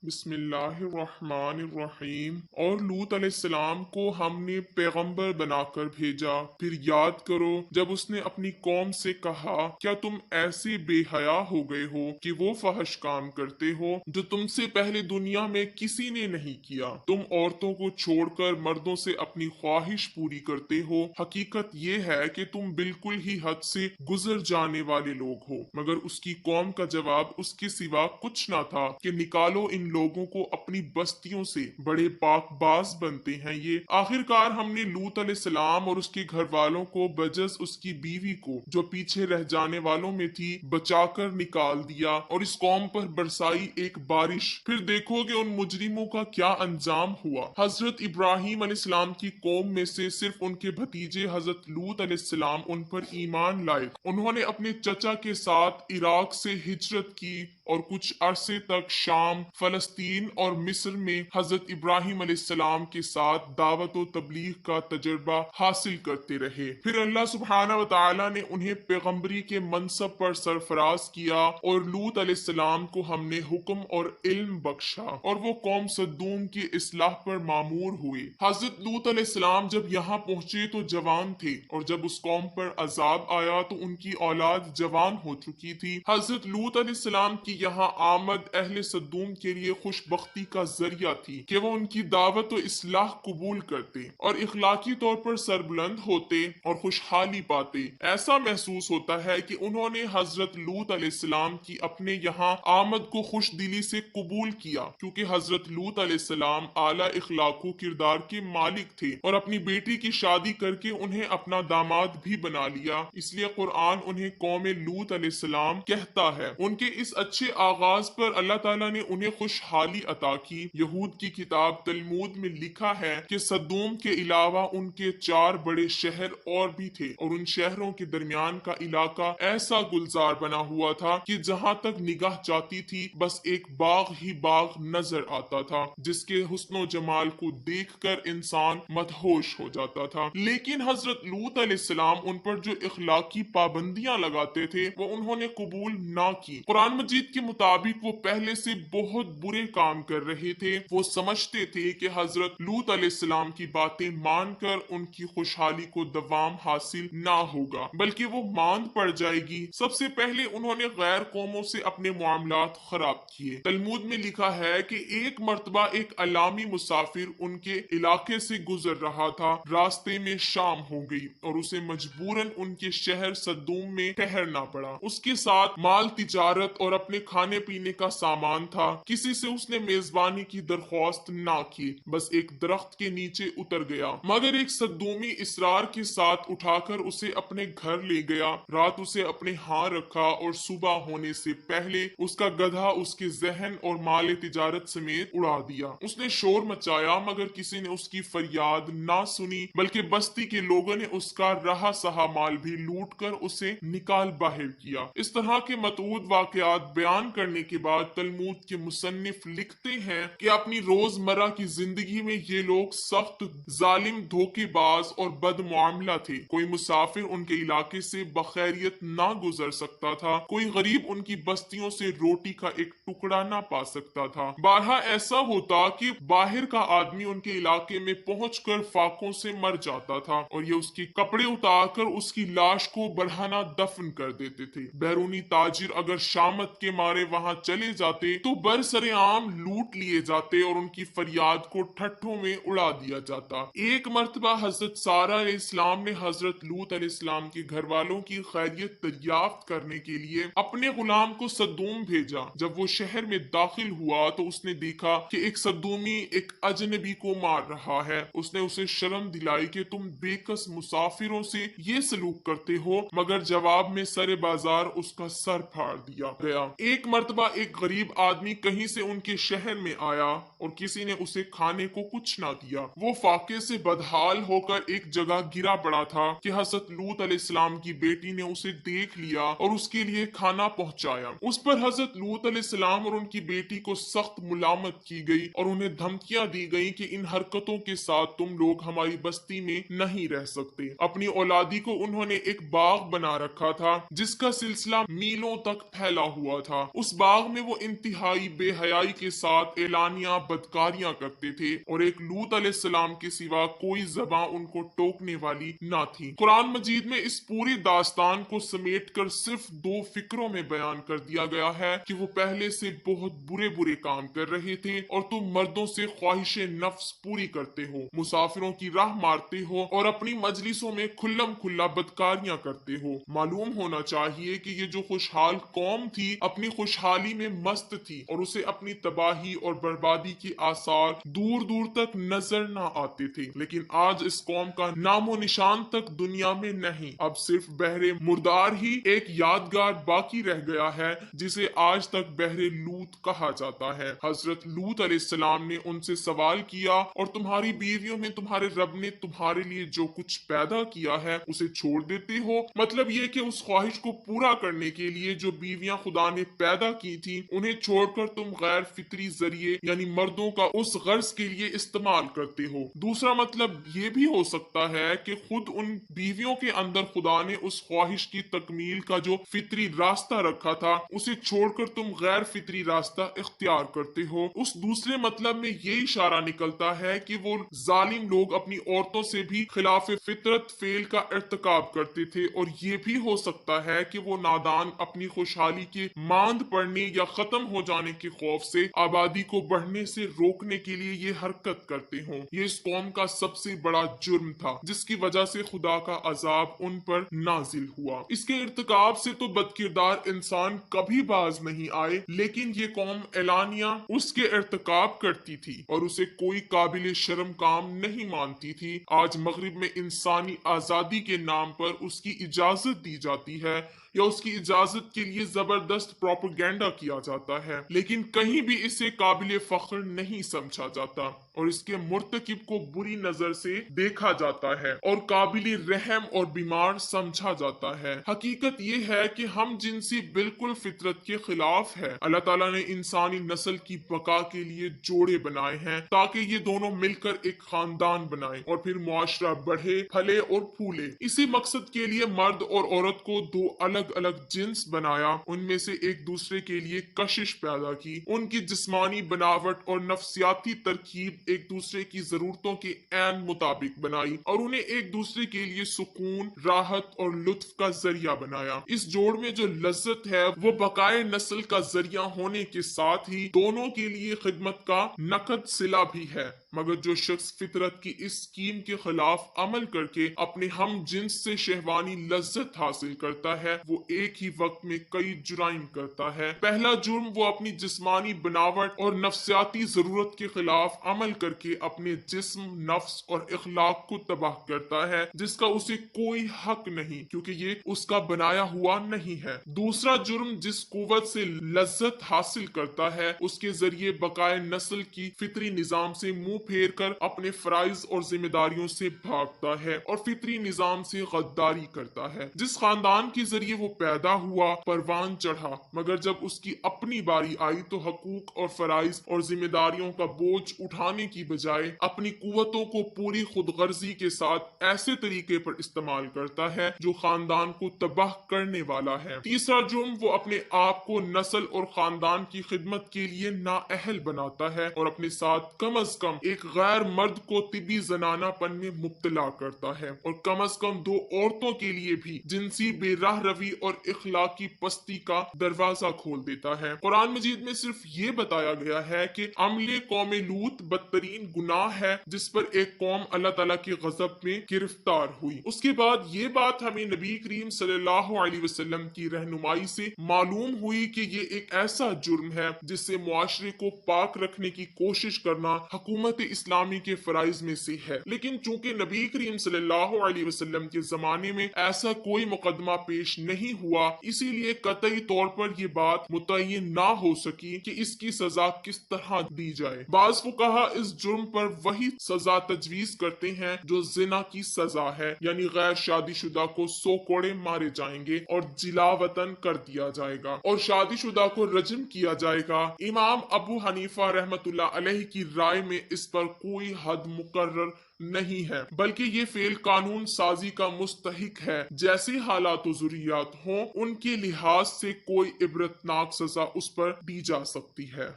بسم اللہ الرحمن الرحیم۔ اور لوط علیہ السلام کو ہم نے پیغمبر بنا کر بھیجا، پھر یاد کرو جب اس نے اپنی قوم سے کہا کیا تم ایسے بے حیا ہو گئے ہو کہ وہ فحش کام کرتے ہو جو تم سے پہلے دنیا میں کسی نے نہیں کیا، تم عورتوں کو چھوڑ کر مردوں سے اپنی خواہش پوری کرتے ہو، حقیقت یہ ہے کہ تم بالکل ہی حد سے گزر جانے والے لوگ ہو۔ مگر اس کی قوم کا جواب اس کے سوا کچھ نہ تھا کہ نکالو ان لوگوں کو اپنی بستیوں سے، بڑے پاک باز بنتے ہیں یہ۔ آخر کار ہم نے لوط علیہ السلام اور اس کے گھر والوں کو بجز اس کی بیوی کو جو پیچھے رہ جانے والوں میں تھی بچا کر نکال دیا اور اس قوم پر برسائی ایک بارش۔ پھر دیکھو کہ ان مجرموں کا کیا انجام ہوا۔ حضرت ابراہیم علیہ السلام کی قوم میں سے صرف ان کے بھتیجے حضرت لوط علیہ السلام ان پر ایمان لائے۔ انہوں نے اپنے چچا کے ساتھ عراق سے ہجرت کی اور کچھ عرصے تک شام، فلسطین اور مصر میں حضرت ابراہیم علیہ السلام کے ساتھ دعوت و تبلیغ کا تجربہ حاصل کرتے رہے۔ پھر اللہ سبحانہ و تعالی نے انہیں پیغمبری کے منصب پر سرفراز کیا اور لوط علیہ السلام کو ہم نے حکم اور علم بخشا اور وہ قوم صدوم کی اصلاح پر مامور ہوئے۔ حضرت لوط علیہ السلام جب یہاں پہنچے تو جوان تھے اور جب اس قوم پر عذاب آیا تو ان کی اولاد جوان ہو چکی تھی۔ حضرت لوط علیہ السلام کی یہاں آمد اہل صدوم کے لیے خوش بختی کا ذریعہ تھی کہ وہ ان کی دعوت و اصلاح قبول کرتے اور اخلاقی طور پر سربلند ہوتے اور خوشحالی پاتے۔ ایسا محسوس ہوتا ہے کہ انہوں نے حضرت لوط علیہ السلام کی اپنے یہاں آمد کو خوش دلی سے قبول کیا، کیونکہ حضرت لوط علیہ السلام اعلیٰ اخلاق و کردار کے مالک تھے اور اپنی بیٹی کی شادی کر کے انہیں اپنا داماد بھی بنا لیا۔ اس لیے قرآن انہیں قوم لوط علیہ السلام کہتا ہے۔ ان کے اس اچھے آغاز پر اللہ تعالیٰ نے انہیں خوشحالی عطا کی۔ یہود کی کتاب تلمود میں لکھا ہے کہ صدوم کے علاوہ ان کے 4 بڑے شہر اور بھی تھے اور ان شہروں کے درمیان کا علاقہ ایسا گلزار بنا ہوا تھا کہ جہاں تک نگاہ جاتی تھی بس ایک باغ ہی باغ نظر آتا تھا، جس کے حسن و جمال کو دیکھ کر انسان مدہوش ہو جاتا تھا۔ لیکن حضرت لوط علیہ السلام ان پر جو اخلاقی پابندیاں لگاتے تھے وہ انہوں نے قبول نہ کی۔ قرآن مجید کے مطابق وہ پہلے سے بہت برے کام کر رہے تھے۔ وہ سمجھتے تھے کہ حضرت لوط علیہ السلام کی باتیں مان کر ان کی خوشحالی کو دوام حاصل نہ ہوگا بلکہ وہ ماند پڑ جائے گی۔ سب سے پہلے انہوں نے غیر قوموں سے اپنے معاملات خراب کیے۔ تلمود میں لکھا ہے کہ ایک مرتبہ ایک الامی مسافر ان کے علاقے سے گزر رہا تھا، راستے میں شام ہو گئی اور اسے مجبوراً ان کے شہر صدوم میں ٹھہرنا پڑا۔ اس کے ساتھ مال تجارت اور اپنے کھانے پینے کا سامان تھا۔ کسی سے اس نے میزبانی کی درخواست نہ کی، بس ایک درخت کے نیچے اتر گیا۔ مگر ایک صدومی اصرار کے ساتھ اٹھا کر اسے اپنے گھر لے گیا، رات اسے اپنے ہاں رکھا اور صبح ہونے سے پہلے اس کا گدھا اس کے ذہن اور مال تجارت سمیت اڑا دیا۔ اس نے شور مچایا مگر کسی نے اس کی فریاد نہ سنی، بلکہ بستی کے لوگوں نے اس کا رہا سہا مال بھی لوٹ کر اسے نکال باہر کیا۔ اس طرح کے متعدد واقعات بیان کرنے کے بعد تلمود کے مصنف لکھتے ہیں کہ اپنی روزمرہ کی زندگی میں یہ لوگ سخت ظالم، دھوکے باز اور بد معاملہ تھے۔ کوئی مسافر ان کے علاقے سے بخیریت نہ گزر سکتا تھا، کوئی غریب ان کی بستیوں سے روٹی کا ایک ٹکڑا نہ پا سکتا تھا۔ بارہا ایسا ہوتا کہ باہر کا آدمی ان کے علاقے میں پہنچ کر فاقوں سے مر جاتا تھا اور یہ اس کے کپڑے اتار کر اس کی لاش کو برہنہ دفن کر دیتے تھے۔ بیرونی تاجر اگر شامت کے مارے وہاں چلے جاتے تو برسر عام لوٹ لیے جاتے اور ان کی فریاد کو ٹھٹھوں میں اڑا دیا جاتا۔ ایک مرتبہ حضرت سارہ علیہ السلام نے حضرت لوط علیہ السلام کے گھر والوں کی خیریت دریافت کرنے کے لیے اپنے غلام کو صدوم بھیجا۔ جب وہ شہر میں داخل ہوا تو اس نے دیکھا کہ ایک صدومی ایک اجنبی کو مار رہا ہے۔ اس نے اسے شرم دلائی کہ تم بے کس مسافروں سے یہ سلوک کرتے ہو، مگر جواب میں سر بازار اس کا سر پھاڑ دیا گیا۔ ایک مرتبہ ایک غریب آدمی کہیں سے ان کے شہر میں آیا اور کسی نے اسے کھانے کو کچھ نہ دیا۔ وہ فاقے سے بدحال ہو کر ایک جگہ گرا پڑا تھا کہ حضرت لوط علیہ السلام کی بیٹی نے اسے دیکھ لیا اور اس کے لیے کھانا پہنچایا۔ اس پر حضرت لوط علیہ السلام اور ان کی بیٹی کو سخت ملامت کی گئی اور انہیں دھمکیاں دی گئیں کہ ان حرکتوں کے ساتھ تم لوگ ہماری بستی میں نہیں رہ سکتے۔ اپنی اولادی کو انہوں نے ایک باغ بنا رکھا تھا جس کا سلسلہ میلوں تک پھیلا ہوا تھا تھا۔ اس باغ میں وہ انتہائی بے حیائی کے ساتھ اعلانیہ بدکاریاں کرتے تھے اور ایک لوط علیہ السلام کے سوا کوئی زبان ان کو ٹوکنے والی نہ تھی۔ قرآن مجید میں اس پوری داستان کو سمیٹ کر صرف 2 فکروں میں بیان کر دیا گیا ہے کہ وہ پہلے سے بہت برے برے کام کر رہے تھے اور تم مردوں سے خواہش نفس پوری کرتے ہو، مسافروں کی راہ مارتے ہو اور اپنی مجلسوں میں کھلم کھلا بدکاریاں کرتے ہو۔ معلوم ہونا چاہیے کہ یہ جو خوشحال قوم تھی اپنی خوشحالی میں مست تھی اور اسے اپنی تباہی اور بربادی کے آثار دور دور تک نظر نہ آتے تھے، لیکن آج اس قوم کا نام و نشان تک دنیا میں نہیں، اب صرف بحر مردار ہی ایک یادگار باقی رہ گیا ہے جسے آج تک بحر لوط کہا جاتا ہے۔ حضرت لوط علیہ السلام نے ان سے سوال کیا، اور تمہاری بیویوں میں تمہارے رب نے تمہارے لیے جو کچھ پیدا کیا ہے اسے چھوڑ دیتے ہو؟ مطلب یہ کہ اس خواہش کو پورا کرنے کے لیے جو بیویاں خدا نے پیدا کی تھی انہیں چھوڑ کر تم غیر فطری ذریعے یعنی مردوں کا اس غرض کے لیے استعمال کرتے ہو۔ دوسرا مطلب یہ بھی ہو سکتا ہے کہ خود ان بیویوں کے اندر خدا نے اس خواہش کی تکمیل کا جو فطری راستہ رکھا تھا اسے چھوڑ کر تم غیر فطری راستہ اختیار کرتے ہو۔ اس دوسرے مطلب میں یہ اشارہ نکلتا ہے کہ وہ ظالم لوگ اپنی عورتوں سے بھی خلاف فطرت فعل کا ارتکاب کرتے تھے، اور یہ بھی ہو سکتا ہے کہ وہ نادان اپنی خوشحالی کے ماند پڑنے یا ختم ہو جانے کے خوف سے آبادی کو بڑھنے سے روکنے کے لیے یہ حرکت کرتے ہوں۔ یہ اس قوم کا سب سے بڑا جرم تھا جس کی وجہ سے خدا کا عذاب ان پر نازل ہوا۔ اس کے ارتکاب سے تو بدکردار انسان کبھی باز نہیں آئے، لیکن یہ قوم اعلانیہ اس کے ارتکاب کرتی تھی اور اسے کوئی قابل شرم کام نہیں مانتی تھی۔ آج مغرب میں انسانی آزادی کے نام پر اس کی اجازت دی جاتی ہے یا اس کی اجازت کے لیے زبردست پروپیگنڈا کیا جاتا ہے، لیکن کہیں بھی اسے قابل فخر نہیں سمجھا جاتا اور اس کے مرتکب کو بری نظر سے دیکھا جاتا ہے اور قابل رحم اور بیمار سمجھا جاتا ہے۔ حقیقت یہ ہے کہ ہم جنسی بالکل فطرت کے خلاف ہے۔ اللہ تعالیٰ نے انسانی نسل کی بقا کے لیے جوڑے بنائے ہیں تاکہ یہ دونوں مل کر ایک خاندان بنائیں اور پھر معاشرہ بڑھے پھلے اور پھولے۔ اسی مقصد کے لیے مرد اور عورت کو 2 الگ الگ جنس بنایا، ان میں سے ایک دوسرے کے لیے کشش پیدا کی، ان کی جسمانی بناوٹ اور نفسیاتی ترکیب ایک دوسرے کی ضرورتوں کے عین مطابق بنائی اور انہیں ایک دوسرے کے لیے سکون، راحت اور لطف کا ذریعہ بنایا۔ اس جوڑ میں جو لذت ہے وہ بقائے نسل کا ذریعہ ہونے کے ساتھ ہی دونوں کے لیے خدمت کا نقد صلہ بھی ہے، مگر جو شخص فطرت کی اس اسکیم کے خلاف عمل کر کے اپنے ہم جنس سے شہوانی لذت حاصل کرتا ہے وہ ایک ہی وقت میں کئی جرائم کرتا ہے۔ پہلا جرم وہ اپنی جسمانی بناوٹ اور نفسیاتی ضرورت کے خلاف عمل کر کے اپنے جسم، نفس اور اخلاق کو تباہ کرتا ہے جس کا اسے کوئی حق نہیں کیونکہ یہ اس کا بنایا ہوا نہیں ہے۔ دوسرا جرم جس قوت سے لذت حاصل کرتا ہے اس کے ذریعے بقائے نسل کی فطری نظام سے منہ پھیر کر اپنے فرائض اور ذمہ داریوں سے بھاگتا ہے اور فطری نظام سے غداری کرتا ہے۔ جس خاندان کے ذریعے وہ پیدا ہوا پروان چڑھا، مگر جب اس کی اپنی باری آئی تو حقوق اور فرائض اور ذمہ داریوں کا بوجھ اٹھانے کی بجائے اپنی قوتوں کو پوری خود غرضی کے ساتھ ایسے طریقے پر استعمال کرتا ہے جو خاندان کو تباہ کرنے والا ہے۔ تیسرا جرم وہ اپنے آپ کو نسل اور خاندان کی خدمت کے لیے نااہل بناتا ہے اور اپنے ساتھ کم از کم ایک غیر مرد کو طبی زنانہ پن میں مبتلا کرتا ہے اور کم از کم 2 عورتوں کے لیے بھی جنسی بے راہ روی اور اخلاقی پستی کا دروازہ کھول دیتا ہے۔ قرآن مجید میں صرف یہ بتایا گیا ہے کہ عمل قوم لوط بدترین گناہ ہے جس پر ایک قوم اللہ تعالیٰ کے غضب میں گرفتار ہوئی۔ اس کے بعد یہ بات ہمیں نبی کریم صلی اللہ علیہ وسلم کی رہنمائی سے معلوم ہوئی کہ یہ ایک ایسا جرم ہے جس سے معاشرے کو پاک رکھنے کی کوشش کرنا حکومت اسلامی کے فرائض میں سے ہے، لیکن چونکہ نبی کریم صلی اللہ علیہ وسلم کے زمانے میں ایسا کوئی مقدمہ پیش نہیں ہوا، اسی لیے قطعی طور پر یہ بات متعین نہ ہو سکی کہ اس کی سزا کس طرح دی جائے۔ بعض فقہا اس جرم پر وہی سزا تجویز کرتے ہیں جو زنا کی سزا ہے، یعنی غیر شادی شدہ کو 100 کوڑے مارے جائیں گے اور جلا وطن کر دیا جائے گا اور شادی شدہ کو رجم کیا جائے گا۔ امام ابو حنیفہ رحمت اللہ علیہ کی رائے میں اس جس پر کوئی حد مقرر نہیں ہے، بلکہ یہ فعل قانون سازی کا مستحق ہے۔ جیسے حالات و ضروریات ہوں، ان کے لحاظ سے کوئی عبرتناک سزا اس پر دی جا سکتی ہے۔